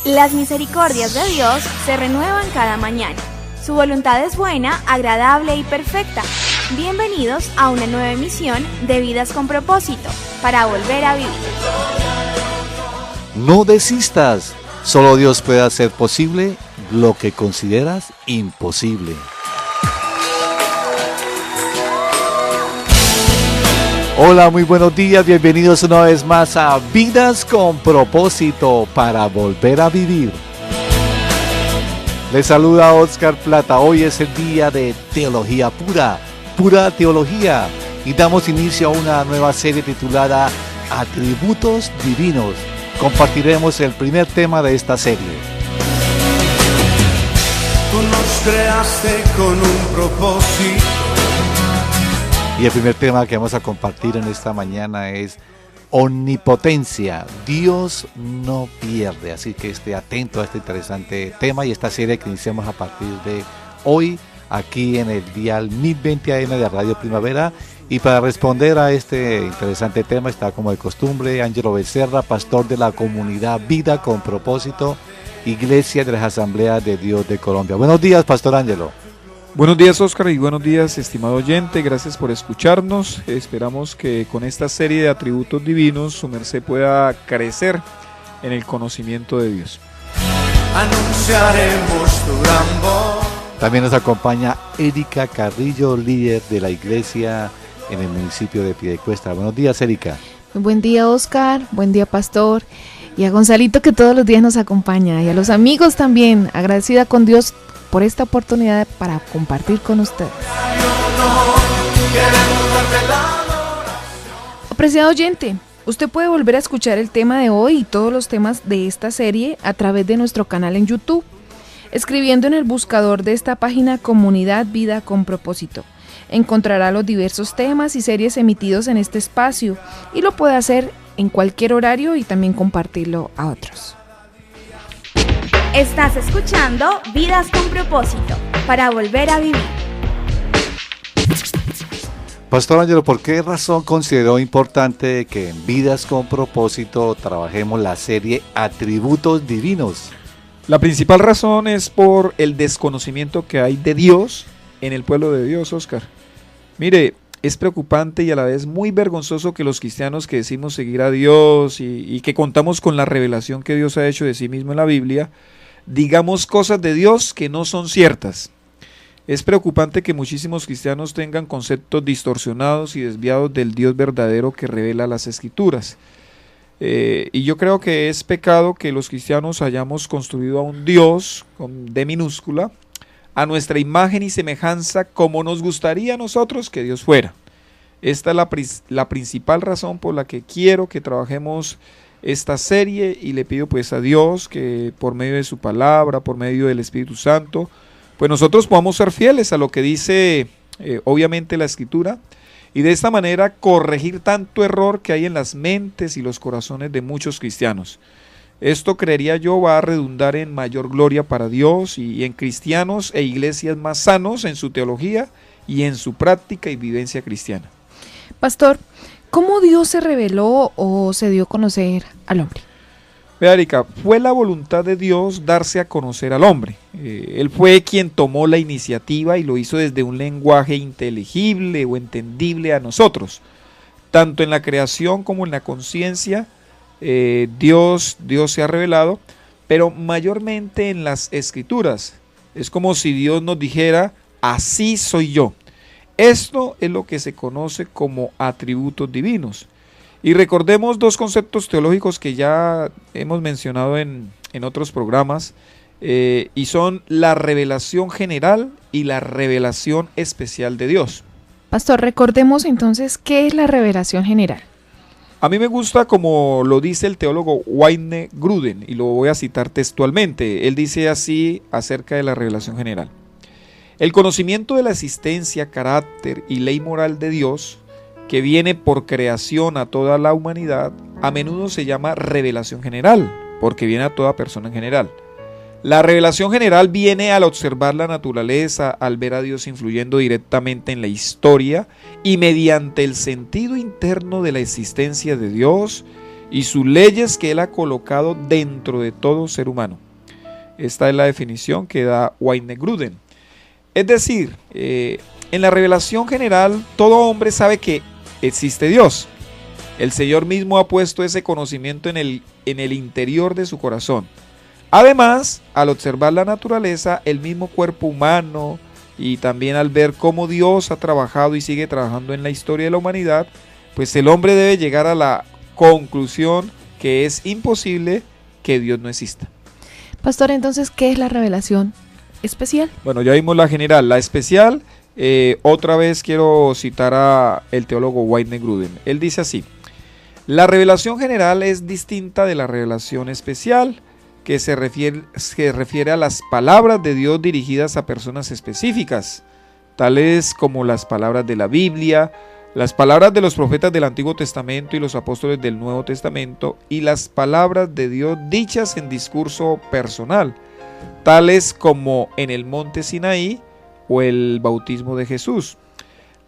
Las misericordias de Dios se renuevan cada mañana. Su voluntad es buena, agradable y perfecta. Bienvenidos a una nueva emisión de Vidas con Propósito, para volver a vivir. No desistas, solo Dios puede hacer posible lo que consideras imposible. Hola, muy buenos días, bienvenidos una vez más a Vidas con Propósito para volver a vivir. Les saluda Oscar Plata. Hoy es el día de teología pura, pura teología, y damos inicio a una nueva serie titulada Atributos Divinos. Compartiremos el primer tema de esta serie. Tú nos creaste con un propósito. Y el primer tema que vamos a compartir en esta mañana es omnipotencia. Dios no pierde, así que esté atento a este interesante tema y esta serie que iniciamos a partir de hoy aquí en el dial 1020 AM de Radio Primavera. Y para responder a este interesante tema está, como de costumbre, Ángelo Becerra, pastor de la comunidad Vida con Propósito, Iglesia de las Asambleas de Dios de Colombia. Buenos días, Pastor Ángelo. Buenos días, Oscar, y buenos días, estimado oyente. Gracias por escucharnos. Esperamos que con esta serie de atributos divinos su merced pueda crecer en el conocimiento de Dios. Anunciaremos tu gran voz. También nos acompaña Erika Carrillo, líder de la iglesia en el municipio de Piedecuesta. Buenos días, Erika. Buen día, Oscar. Buen día, pastor. Y a Gonzalito, que todos los días nos acompaña. Y a los amigos también. Agradecida con Dios por esta oportunidad para compartir con ustedes. Apreciado oyente, usted puede volver a escuchar el tema de hoy y todos los temas de esta serie a través de nuestro canal en YouTube, escribiendo en el buscador de esta página Comunidad Vida con Propósito. Encontrará los diversos temas y series emitidos en este espacio y lo puede hacer en cualquier horario y también compartirlo a otros. Estás escuchando Vidas con Propósito, para volver a vivir. Pastor Ángelo, ¿por qué razón consideró importante que en Vidas con Propósito trabajemos la serie Atributos Divinos? La principal razón es por el desconocimiento que hay de Dios en el pueblo de Dios, Oscar. Mire, es preocupante y a la vez muy vergonzoso que los cristianos que decimos seguir a Dios y que contamos con la revelación que Dios ha hecho de sí mismo en la Biblia, digamos cosas de Dios que no son ciertas. Es preocupante que muchísimos cristianos tengan conceptos distorsionados y desviados del Dios verdadero que revela las Escrituras. Y yo creo que es pecado que los cristianos hayamos construido a un Dios con D minúscula, a nuestra imagen y semejanza, como nos gustaría a nosotros que Dios fuera. Esta es la principal razón por la que quiero que trabajemos esta serie, y le pido pues a Dios que por medio de su palabra, por medio del Espíritu Santo, pues nosotros podamos ser fieles a lo que dice obviamente la Escritura, y de esta manera corregir tanto error que hay en las mentes y los corazones de muchos cristianos. Esto, creería yo, va a redundar en mayor gloria para Dios y en cristianos e iglesias más sanos en su teología y en su práctica y vivencia cristiana. Pastor, ¿cómo Dios se reveló o se dio a conocer al hombre? Vea, Erika, fue la voluntad de Dios darse a conocer al hombre. Él fue quien tomó la iniciativa y lo hizo desde un lenguaje inteligible o entendible a nosotros. Tanto en la creación como en la conciencia, Dios se ha revelado, pero mayormente en las Escrituras. Es como si Dios nos dijera: así soy yo. Esto es lo que se conoce como atributos divinos. Y recordemos dos conceptos teológicos que ya hemos mencionado en otros programas, y son la revelación general y la revelación especial de Dios. Pastor, recordemos entonces qué es la revelación general. A mí me gusta como lo dice el teólogo Wayne Grudem, y lo voy a citar textualmente. Él dice así acerca de la revelación general: el conocimiento de la existencia, carácter y ley moral de Dios, que viene por creación a toda la humanidad, a menudo se llama revelación general, porque viene a toda persona en general. La revelación general viene al observar la naturaleza, al ver a Dios influyendo directamente en la historia y mediante el sentido interno de la existencia de Dios, y sus leyes que Él ha colocado dentro de todo ser humano. Esta es la definición que da Wayne Grudem. Es decir, en la revelación general, todo hombre sabe que existe Dios. El Señor mismo ha puesto ese conocimiento en el interior de su corazón. Además, al observar la naturaleza, el mismo cuerpo humano, y también al ver cómo Dios ha trabajado y sigue trabajando en la historia de la humanidad, pues el hombre debe llegar a la conclusión que es imposible que Dios no exista. Pastor, entonces, ¿qué es la revelación especial? Bueno, ya vimos la general. La especial, otra vez quiero citar a el teólogo Wayne Grudem. Él dice así: la revelación general es distinta de la revelación especial, que se refiere a las palabras de Dios dirigidas a personas específicas, tales como las palabras de la Biblia, las palabras de los profetas del Antiguo Testamento y los apóstoles del Nuevo Testamento, y las palabras de Dios dichas en discurso personal, tales como en el monte Sinaí o el bautismo de Jesús.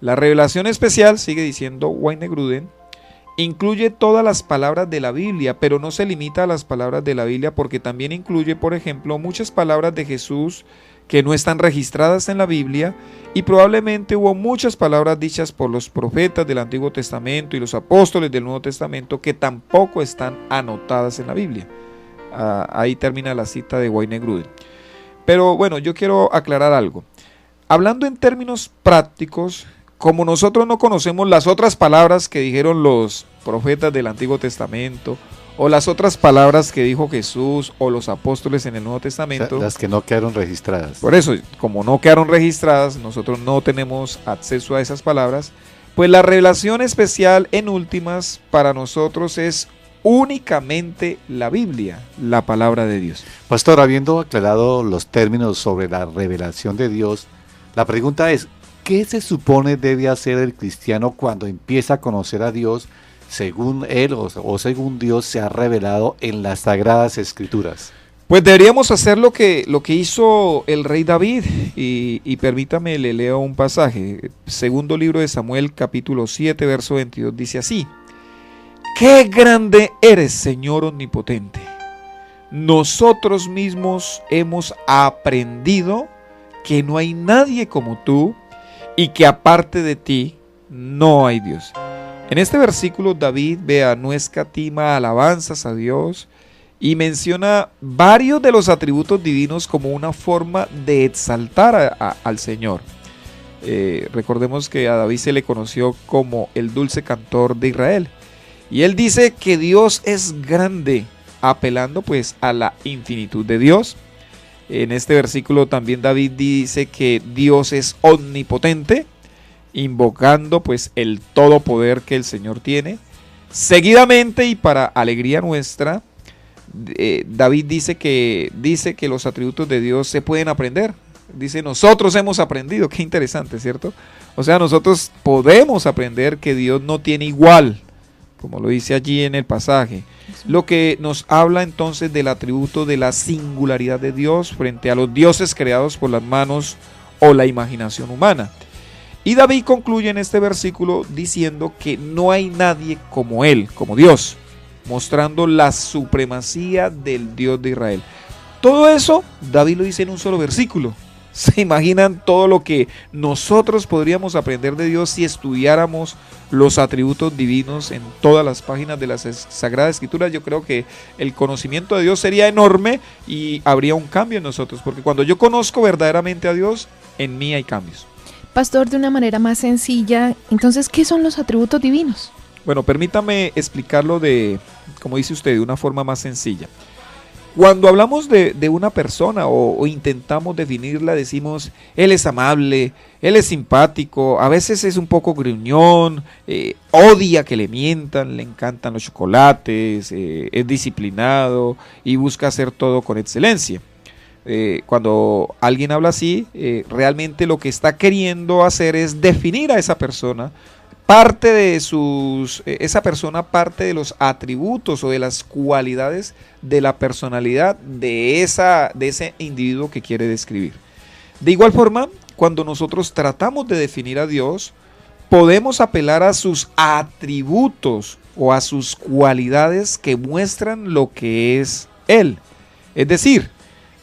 La revelación especial, sigue diciendo Wayne Grudem, incluye todas las palabras de la Biblia, pero no se limita a las palabras de la Biblia, porque también incluye, por ejemplo, muchas palabras de Jesús que no están registradas en la Biblia, y probablemente hubo muchas palabras dichas por los profetas del Antiguo Testamento y los apóstoles del Nuevo Testamento que tampoco están anotadas en la Biblia. Ahí termina la cita de Wayne Grudem. Pero bueno, yo quiero aclarar algo. Hablando en términos prácticos, como nosotros no conocemos las otras palabras que dijeron los profetas del Antiguo Testamento, o las otras palabras que dijo Jesús o los apóstoles en el Nuevo Testamento, O sea, las que no quedaron registradas. por eso, como no quedaron registradas, nosotros no tenemos acceso a esas palabras, pues la revelación especial en últimas para nosotros es únicamente la Biblia, la palabra de Dios. Pastor, habiendo aclarado los términos sobre la revelación de Dios, la pregunta es, ¿qué se supone debe hacer el cristiano cuando empieza a conocer a Dios según él o según Dios se ha revelado en las Sagradas Escrituras? Pues deberíamos hacer lo que hizo el rey David, y permítame, le leo un pasaje. Segundo libro de Samuel, capítulo 7, verso 22, dice así: ¡qué grande eres, Señor omnipotente! Nosotros mismos hemos aprendido que no hay nadie como tú, y que aparte de ti no hay Dios. En este versículo David, no escatima alabanzas a Dios y menciona varios de los atributos divinos como una forma de exaltar al Señor. Recordemos que a David se le conoció como el dulce cantor de Israel, y él dice que Dios es grande, apelando pues a la infinitud de Dios. En este versículo también David dice que Dios es omnipotente, invocando pues el todo poder que el Señor tiene. Seguidamente, y para alegría nuestra, David dice que los atributos de Dios se pueden aprender. Dice, nosotros hemos aprendido. Qué interesante, ¿cierto? O sea, nosotros podemos aprender que Dios no tiene igual, como lo dice allí en el pasaje. Lo que nos habla entonces del atributo de la singularidad de Dios frente a los dioses creados por las manos o la imaginación humana. Y David concluye en este versículo diciendo que no hay nadie como él, como Dios, mostrando la supremacía del Dios de Israel. Todo eso David lo dice en un solo versículo. ¿Se imaginan todo lo que nosotros podríamos aprender de Dios si estudiáramos los atributos divinos en todas las páginas de las Sagradas Escrituras? Yo creo que el conocimiento de Dios sería enorme y habría un cambio en nosotros, porque cuando yo conozco verdaderamente a Dios, en mí hay cambios. Pastor, de una manera más sencilla, entonces, ¿qué son los atributos divinos? Bueno, permítame explicarlo como dice usted, de una forma más sencilla. Cuando hablamos de una persona o intentamos definirla, decimos, él es amable, él es simpático, a veces es un poco gruñón, odia que le mientan, le encantan los chocolates, es disciplinado y busca hacer todo con excelencia. Cuando alguien habla así, realmente lo que está queriendo hacer es definir a esa persona. Esa persona parte de los atributos o de las cualidades de la personalidad de ese individuo que quiere describir. De igual forma, cuando nosotros tratamos de definir a Dios, podemos apelar a sus atributos o a sus cualidades que muestran lo que es Él. Es decir,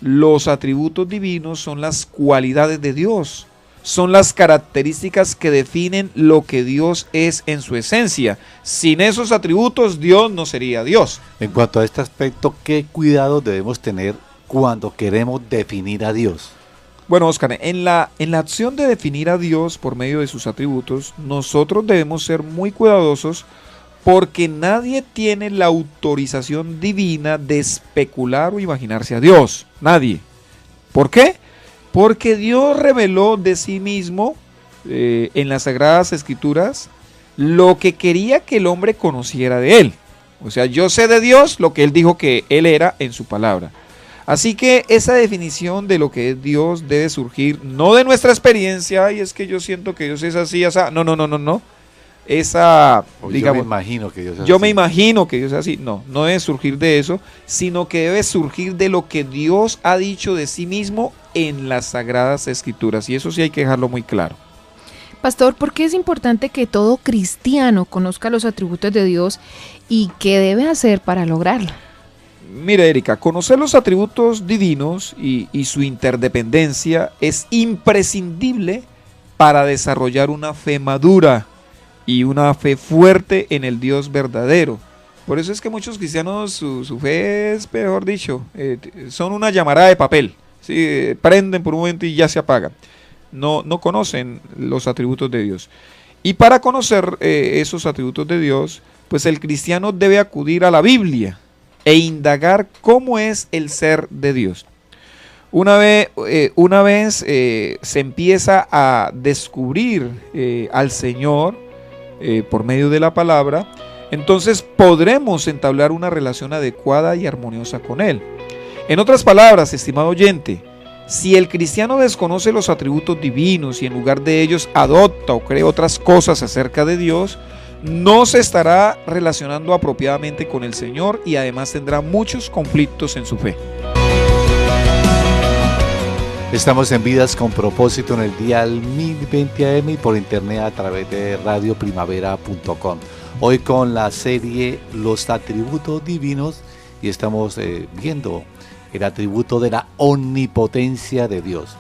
los atributos divinos son las cualidades de Dios, son las características que definen lo que Dios es en su esencia. Sin esos atributos, Dios no sería Dios. En cuanto a este aspecto, ¿qué cuidados debemos tener cuando queremos definir a Dios? Bueno, Oscar, en la acción de definir a Dios por medio de sus atributos, nosotros debemos ser muy cuidadosos porque nadie tiene la autorización divina de especular o imaginarse a Dios. Nadie. ¿Por qué? Porque Dios reveló de sí mismo en las Sagradas Escrituras lo que quería que el hombre conociera de Él. O sea, yo sé de Dios lo que Él dijo que Él era en su palabra. Así que esa definición de lo que es Dios debe surgir no de nuestra experiencia, y es que yo siento que Dios es así, así. No. Esa, digamos, yo me imagino que Dios es yo así. me imagino que Dios es así. No debe surgir de eso, sino que debe surgir de lo que Dios ha dicho de sí mismo en las Sagradas Escrituras. Y eso sí hay que dejarlo muy claro. Pastor, ¿por qué es importante que todo cristiano conozca los atributos de Dios y qué debe hacer para lograrlo? Mira, Erika, conocer los atributos divinos y su interdependencia es imprescindible para desarrollar una fe madura y una fe fuerte en el Dios verdadero. Por eso es que muchos cristianos, su fe es, mejor dicho, son una llamarada de papel. ¿Sí? Prenden por un momento y ya se apagan. No conocen los atributos de Dios. Y para conocer esos atributos de Dios, pues el cristiano debe acudir a la Biblia e indagar cómo es el ser de Dios. Una vez se empieza a descubrir al Señor por medio de la palabra, entonces podremos entablar una relación adecuada y armoniosa con Él. En otras palabras, estimado oyente, si el cristiano desconoce los atributos divinos y en lugar de ellos adopta o cree otras cosas acerca de Dios, no se estará relacionando apropiadamente con el Señor y además tendrá muchos conflictos en su fe. Estamos en Vidas con Propósito en el dial 1020 AM y por internet a través de radioprimavera.com. Hoy con la serie Los Atributos Divinos y estamos viendo el atributo de la omnipotencia de Dios.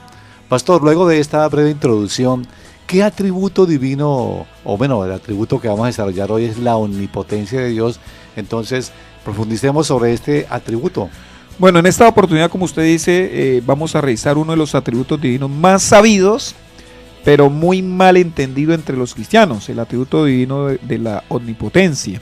Pastor, luego de esta breve introducción, ¿qué atributo divino, o bueno, el atributo que vamos a desarrollar hoy es la omnipotencia de Dios? Entonces, profundicemos sobre este atributo. Bueno, en esta oportunidad, como usted dice, vamos a revisar uno de los atributos divinos más sabidos, pero muy mal entendido entre los cristianos, el atributo divino de la omnipotencia.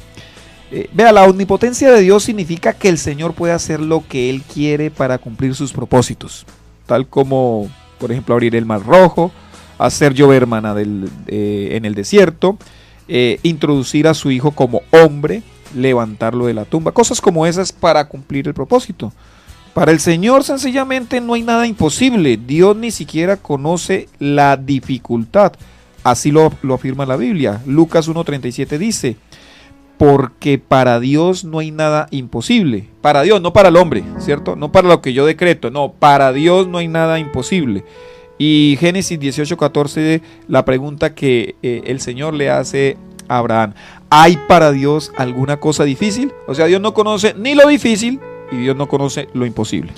Vea, la omnipotencia de Dios significa que el Señor puede hacer lo que Él quiere para cumplir sus propósitos, tal como, por ejemplo, abrir el mar rojo, hacer llover maná en el desierto, introducir a su hijo como hombre, levantarlo de la tumba, cosas como esas para cumplir el propósito. Para el Señor sencillamente no hay nada imposible. Dios ni siquiera conoce la dificultad. Así lo afirma la Biblia. Lucas 1:37 dice: porque para Dios no hay nada imposible. Para Dios, no para el hombre, ¿cierto? No para lo que yo decreto, no, para Dios no hay nada imposible. Y Génesis 18:14, la pregunta que el Señor le hace a Abraham: ¿hay para Dios alguna cosa difícil? O sea, Dios no conoce ni lo difícil y Dios no conoce lo imposible.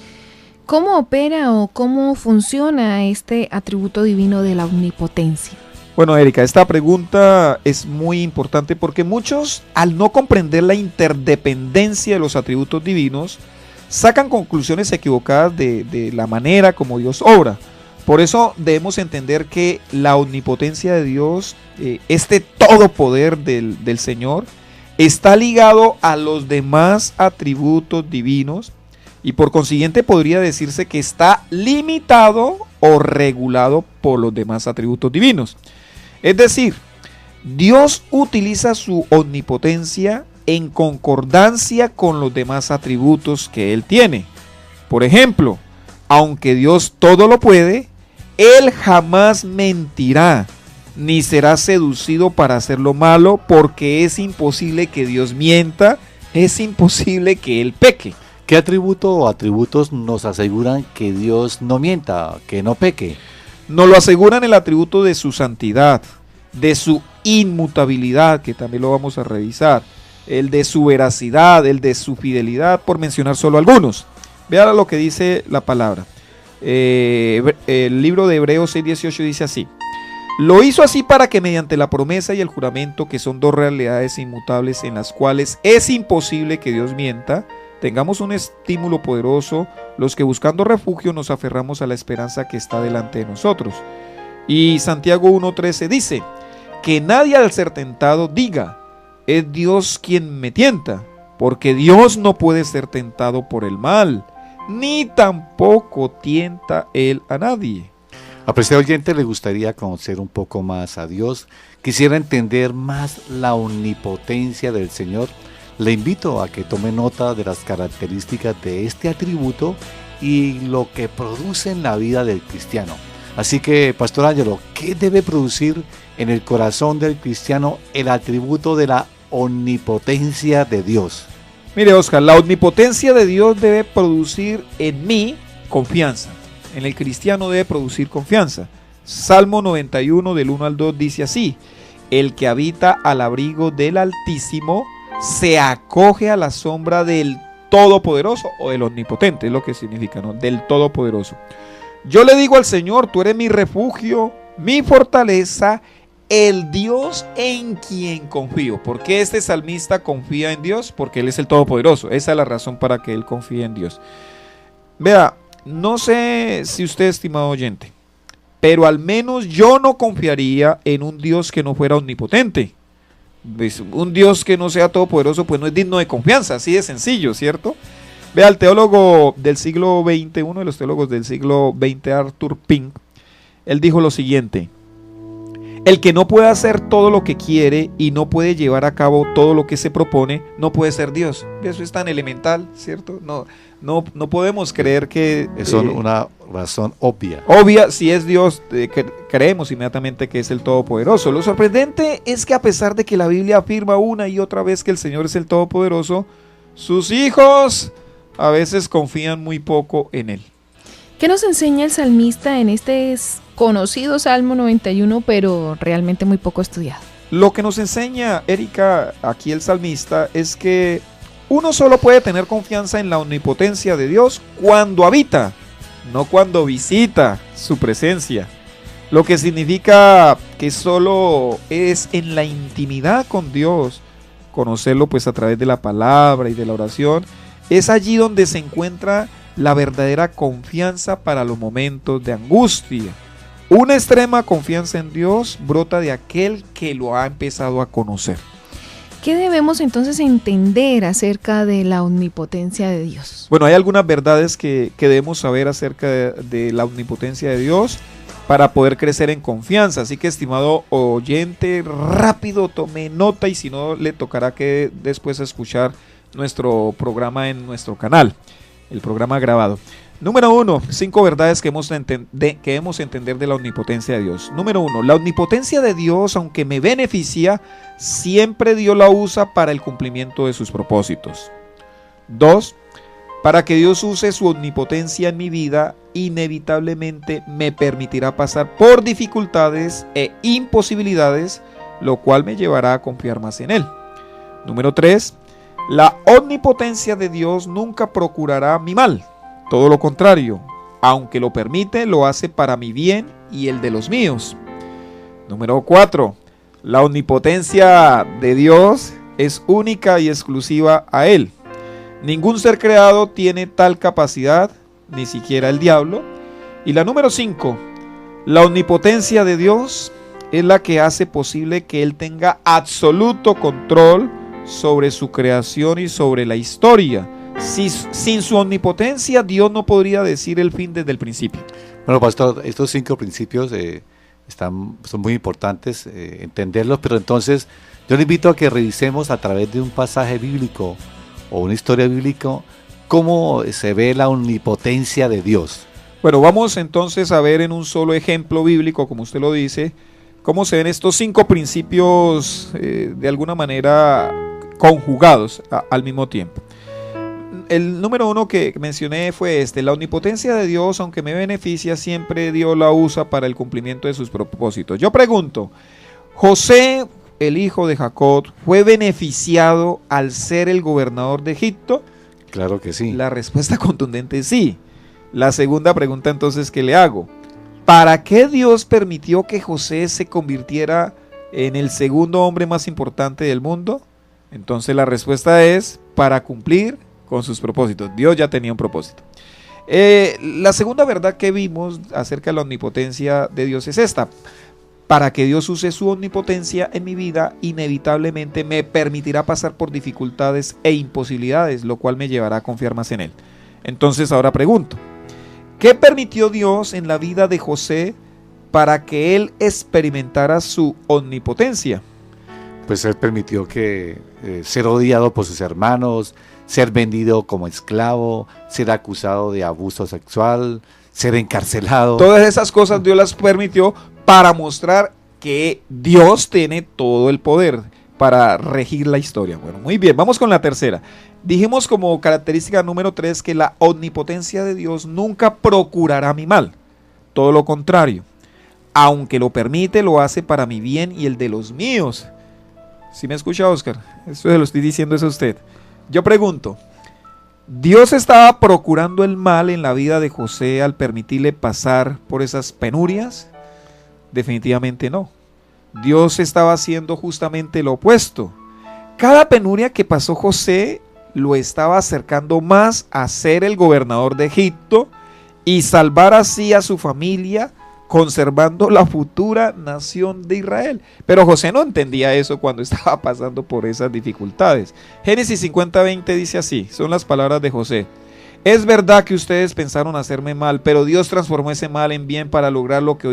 ¿Cómo opera o cómo funciona este atributo divino de la omnipotencia? Bueno, Erika, esta pregunta es muy importante porque muchos, al no comprender la interdependencia de los atributos divinos, sacan conclusiones equivocadas de la manera como Dios obra. Por eso debemos entender que la omnipotencia de Dios, este todo poder del Señor, está ligado a los demás atributos divinos y por consiguiente podría decirse que está limitado o regulado por los demás atributos divinos. Es decir, Dios utiliza su omnipotencia en concordancia con los demás atributos que Él tiene. Por ejemplo, aunque Dios todo lo puede, Él jamás mentirá, ni será seducido para hacer lo malo, porque es imposible que Dios mienta, es imposible que Él peque. ¿Qué atributo o atributos nos aseguran que Dios no mienta, que no peque? Nos lo aseguran el atributo de su santidad, de su inmutabilidad, que también lo vamos a revisar, el de su veracidad, el de su fidelidad, por mencionar solo algunos. Vean lo que dice la palabra. El libro de Hebreos 6:18 dice así: lo hizo así para que mediante la promesa y el juramento, que son dos realidades inmutables en las cuales es imposible que Dios mienta, tengamos un estímulo poderoso los que buscando refugio nos aferramos a la esperanza que está delante de nosotros. Y Santiago 1:13 dice: que nadie al ser tentado diga, es Dios quien me tienta, porque Dios no puede ser tentado por el mal, ni tampoco tienta él a nadie. Apreciado oyente, le gustaría conocer un poco más a Dios, quisiera entender más la omnipotencia del Señor. Le invito a que tome nota de las características de este atributo y lo que produce en la vida del cristiano. Así que, Pastor Ángelo, ¿qué debe producir en el corazón del cristiano el atributo de la omnipotencia de Dios? Mire, Oscar, la omnipotencia de Dios debe producir en mí confianza. En el cristiano debe producir confianza. Salmo 91 del 1 al 2 dice así: el que habita al abrigo del Altísimo se acoge a la sombra del Todopoderoso, o del Omnipotente, es lo que significa, ¿no? Del Todopoderoso. Yo le digo al Señor, tú eres mi refugio, mi fortaleza, el Dios en quien confío. ¿Por qué este salmista confía en Dios? Porque Él es el Todopoderoso. Esa es la razón para que él confíe en Dios. Vea, no sé si usted, estimado oyente, pero al menos yo no confiaría en un Dios que no fuera omnipotente. Un Dios que no sea todopoderoso, pues no es digno de confianza, así de sencillo, ¿cierto? Vea, el teólogo del siglo XX, uno de los teólogos del siglo XX, Arthur Pink, él dijo lo siguiente: el que no puede hacer todo lo que quiere y no puede llevar a cabo todo lo que se propone, no puede ser Dios. Eso es tan elemental, ¿cierto? No podemos creer que... Es una razón obvia. Obvia, si es Dios, creemos inmediatamente que es el Todopoderoso. Lo sorprendente es que a pesar de que la Biblia afirma una y otra vez que el Señor es el Todopoderoso, sus hijos a veces confían muy poco en Él. ¿Qué nos enseña el salmista en este conocido Salmo 91, pero realmente muy poco estudiado? Lo que nos enseña, Erika, aquí el salmista, es que uno solo puede tener confianza en la omnipotencia de Dios cuando habita, no cuando visita su presencia. Lo que significa que solo es en la intimidad con Dios, conocerlo pues a través de la palabra y de la oración, es allí donde se encuentra la verdadera confianza para los momentos de angustia. Una extrema confianza en Dios brota de aquel que lo ha empezado a conocer. ¿Qué debemos entonces entender acerca de la omnipotencia de Dios? Bueno, hay algunas verdades que debemos saber acerca de la omnipotencia de Dios para poder crecer en confianza. Así que, estimado oyente, rápido tome nota, y si no, le tocará que después escuchar nuestro programa en nuestro canal, el programa grabado. Número 1, 5 verdades que debemos entender de la omnipotencia de Dios. Número 1, la omnipotencia de Dios, aunque me beneficia, siempre Dios la usa para el cumplimiento de sus propósitos. 2, para que Dios use su omnipotencia en mi vida, inevitablemente me permitirá pasar por dificultades e imposibilidades, lo cual me llevará a confiar más en Él. Número 3, la omnipotencia de Dios nunca procurará mi mal. Todo lo contrario, aunque lo permite, lo hace para mi bien y el de los míos. Número 4, la omnipotencia de Dios es única y exclusiva a Él. Ningún ser creado tiene tal capacidad, ni siquiera el diablo. Y la número 5, la omnipotencia de Dios es la que hace posible que Él tenga absoluto control sobre su creación y sobre la historia. Sin su omnipotencia, Dios no podría decir el fin desde el principio. Bueno, pastor, estos 5 principios son muy importantes entenderlos, pero entonces yo le invito a que revisemos a través de un pasaje bíblico o una historia bíblica cómo se ve la omnipotencia de Dios. Bueno, vamos entonces a ver en un solo ejemplo bíblico, como usted lo dice, cómo se ven estos 5 principios de alguna manera conjugados al mismo tiempo. El número 1 que mencioné fue la omnipotencia de Dios, aunque me beneficia, siempre Dios la usa para el cumplimiento de sus propósitos. Yo pregunto, José el hijo de Jacob, fue beneficiado al ser el gobernador de Egipto? Claro que sí. La respuesta contundente es sí. La segunda pregunta entonces que le hago: ¿para qué Dios permitió que José se convirtiera en el segundo hombre más importante del mundo? Entonces la respuesta es para cumplir con sus propósitos. Dios ya tenía un propósito. La segunda verdad que vimos acerca de la omnipotencia de Dios es esta: para que Dios use su omnipotencia en mi vida, inevitablemente me permitirá pasar por dificultades e imposibilidades, lo cual me llevará a confiar más en Él. Entonces ahora pregunto: ¿qué permitió Dios en la vida de José para que él experimentara su omnipotencia? Pues él permitió que ser odiado por sus hermanos, ser vendido como esclavo, ser acusado de abuso sexual, ser encarcelado. Todas esas cosas Dios las permitió para mostrar que Dios tiene todo el poder para regir la historia. Bueno, muy bien, vamos con la tercera. Dijimos como característica número 3 que la omnipotencia de Dios nunca procurará mi mal. Todo lo contrario. Aunque lo permite, lo hace para mi bien y el de los míos. ¿Sí me escucha, Oscar? Esto se lo estoy diciendo a usted. Yo pregunto: ¿Dios estaba procurando el mal en la vida de José al permitirle pasar por esas penurias? Definitivamente no. Dios estaba haciendo justamente lo opuesto. Cada penuria que pasó José lo estaba acercando más a ser el gobernador de Egipto y salvar así a su familia, conservando la futura nación de Israel. Pero José no entendía eso cuando estaba pasando por esas dificultades. Génesis 50:20 dice así, son las palabras de José: es verdad que ustedes pensaron hacerme mal, pero Dios transformó ese mal en bien para lograr lo que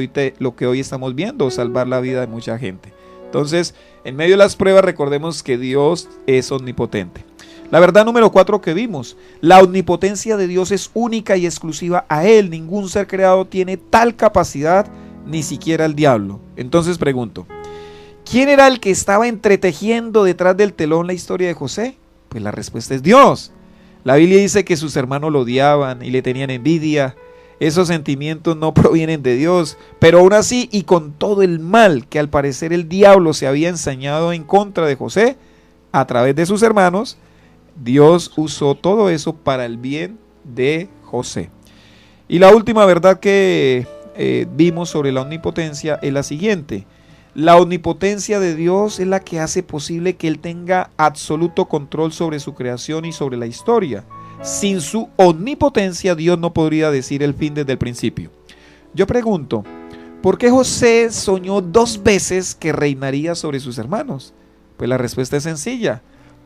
hoy estamos viendo, salvar la vida de mucha gente. Entonces, en medio de las pruebas, recordemos que Dios es omnipotente. La verdad número 4 que vimos: la omnipotencia de Dios es única y exclusiva a Él. Ningún ser creado tiene tal capacidad, ni siquiera el diablo. Entonces pregunto: ¿quién era el que estaba entretejiendo detrás del telón la historia de José? Pues la respuesta es Dios. La Biblia dice que sus hermanos lo odiaban y le tenían envidia. Esos sentimientos no provienen de Dios, pero aún así y con todo el mal que al parecer el diablo se había ensañado en contra de José a través de sus hermanos, Dios usó todo eso para el bien de José. Y la última verdad que vimos sobre la omnipotencia es la siguiente: la omnipotencia de Dios es la que hace posible que Él tenga absoluto control sobre su creación y sobre la historia. Sin su omnipotencia, Dios no podría decir el fin desde el principio. Yo pregunto: ¿por qué José soñó 2 veces que reinaría sobre sus hermanos? Pues la respuesta es sencilla: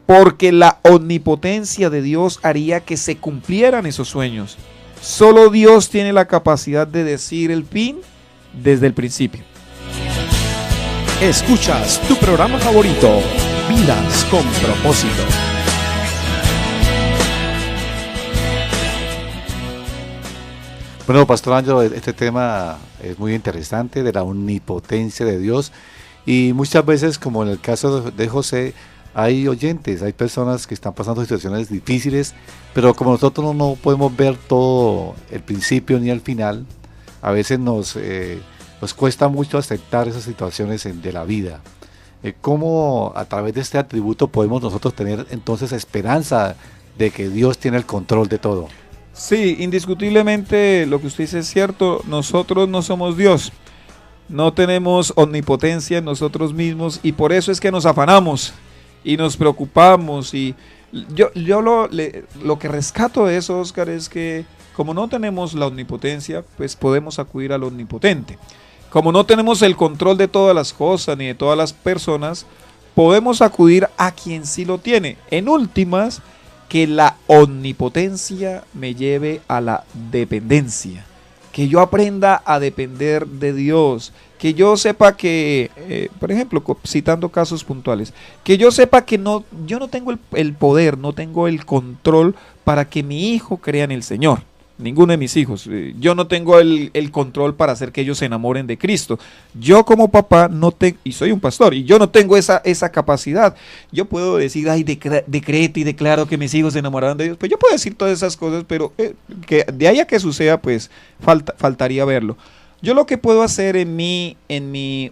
porque la omnipotencia de Dios haría que se cumplieran esos sueños. Solo Dios tiene la capacidad de decir el fin desde el principio. Escuchas tu programa favorito, Vidas con Propósito. Bueno, Pastor Ángelo, este tema es muy interesante, de la omnipotencia de Dios, y muchas veces, como en el caso de José, hay oyentes, hay personas que están pasando situaciones difíciles, pero como nosotros no podemos ver todo el principio ni el final, a veces nos cuesta mucho aceptar esas situaciones de la vida. ¿Cómo a través de este atributo podemos nosotros tener entonces esperanza de que Dios tiene el control de todo? Sí, indiscutiblemente lo que usted dice es cierto. Nosotros no somos Dios, no tenemos omnipotencia en nosotros mismos, y por eso es que nos afanamos y nos preocupamos. Y yo lo que rescato de eso, Oscar, es que como no tenemos la omnipotencia, pues podemos acudir al omnipotente. Como no tenemos el control de todas las cosas ni de todas las personas, podemos acudir a quien sí lo tiene. En últimas, que la omnipotencia me lleve a la dependencia, que yo aprenda a depender de Dios, que yo sepa que, por ejemplo, citando casos puntuales, que yo sepa que yo no tengo el poder, no tengo el control para que mi hijo crea en el Señor. Ninguno de mis hijos. Yo no tengo el control para hacer que ellos se enamoren de Cristo. Yo como papá y soy un pastor, y yo no tengo esa capacidad. Yo puedo decir, decreto y declaro que mis hijos se enamorarán de Dios. Pues yo puedo decir todas esas cosas, pero que de ahí a que suceda, pues faltaría verlo. Yo lo que puedo hacer en mi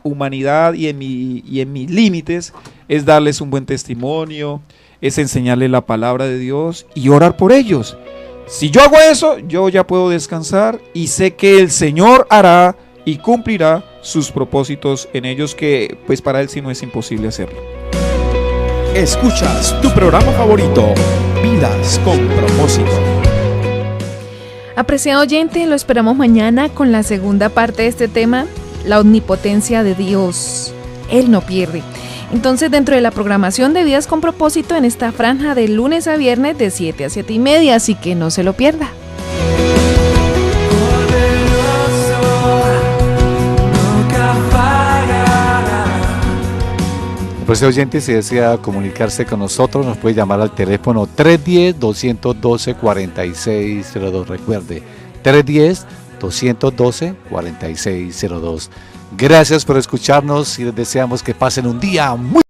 humanidad y en mis límites es darles un buen testimonio, es enseñarles la palabra de Dios y orar por ellos. Si yo hago eso, yo ya puedo descansar y sé que el Señor hará y cumplirá sus propósitos en ellos, que pues para Él sí no es imposible hacerlo. Escuchas tu programa favorito, Vidas con Propósito. Apreciado oyente, lo esperamos mañana con la segunda parte de este tema, la omnipotencia de Dios. Él no pierde. Entonces, dentro de la programación de Vidas con Propósito, en esta franja de lunes a viernes de 7 a 7 y media, así que no se lo pierda. Pues oyente, si desea comunicarse con nosotros, nos puede llamar al teléfono 310-212-4602. Recuerde, 310-212-4602. Gracias por escucharnos y les deseamos que pasen un día muy